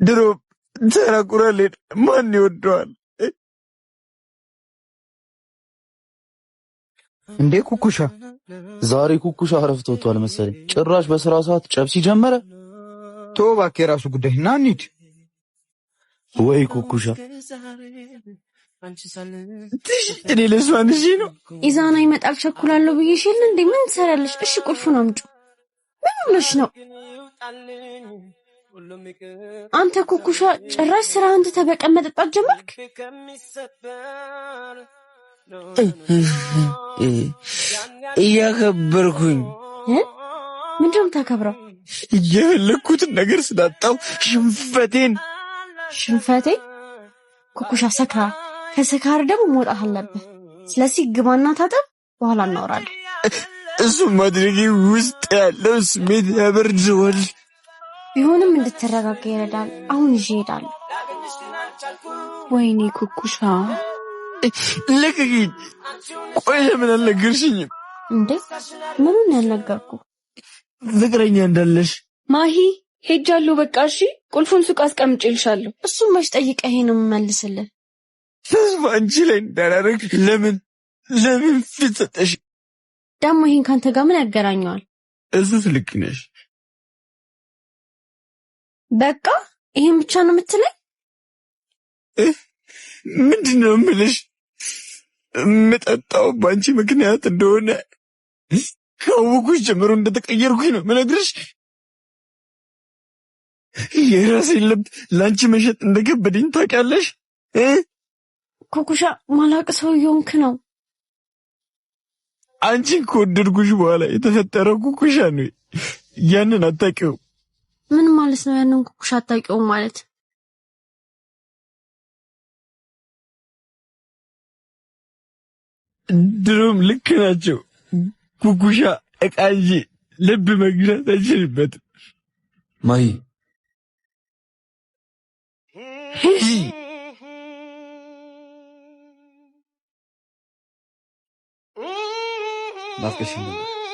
ድሮ ተራቁራሌን ማን ይወደዋል እንዴ? ኩኩሻ ዛሬ ኩኩሻ አረፍት ወጥቷል መሰለኝ። ጭራሽ በስራ ሰዓት ጨብሲ ጀመረ። ተው እባክህ የራሱ ጉዳይ ና እንሂድ። ወይ ኩኩሻ እኔ ለሷን እሺ ነው ኢዛና ይመጣል ቸኩላለሁ ብዬሽ የለ እንዴ? ምን ትሰሪያለሽ? እሺ ቁልፉን አምጪ። ምን ሆነሽ ነው አንተ ኩኩሻ? ጭራሽ ስራህን ትተህ በቀን መጠጣት ጀመርክ? እያከበርኩኝ ምንድን ነው የምታከብረው? የፈለኩትን ነገር ስላጣው ሽንፈቴ ኩኩሻ ሰክራ ከስካር ደግሞ መውጣት አለብህ። ስለዚህ ግባና ታጠብ፣ በኋላ እናወራለን። እሱ ማድረጌ ውስጥ ያለው ስሜት ያበርደዋል። ቢሆንም እንድትረጋጋ ይረዳል። አሁን ይዤ እሄዳለሁ። ወይኔ ኩኩሻ ልቀቂኝ። ቆይ ለምን አልነገርሽኝም እንዴ? ምኑን ያልነገርኩ? ፍቅረኛ እንዳለሽ። ማሂ ሄጃለሁ በቃ እሺ። ቁልፉን ሱቅ አስቀምጬልሻለሁ። እሱን መች ጠይቀህ ነው የምመልስልህ? ተስፋ አንቺ ላይ እንዳላረግ ለምን ፊት ሰጠሽ? ደግሞ ይሄን ካንተ ጋር ምን ያገናኘዋል? እሱስ ልክ ነሽ። በቃ ይሄን ብቻ ነው የምትለኝ? ምንድነው የምልሽ? የምጠጣው በአንቺ ምክንያት እንደሆነ ካወኩሽ ጀምሮ እንደተቀየርኩኝ ነው የምነግርሽ። የራሴን ልብ ለአንቺ መሸጥ እንደከበደኝ ታውቂያለሽ። ኩኩሻ ማላቅ ሰው እየሆንክ ነው። አንቺን ከወደድኩሽ በኋላ የተፈጠረው ኩኩሻ ነው። ያንን አታውቂውም። ምን ማለት ነው ያንን ኩኩሻ አታውቂውም ማለት? ድሮም ልክ ናቸው። ኩኩሻ ዕቃ እንጂ ልብ መግዛት አይችልበትም። ማሂ ናፍቀሽኝ ነበር።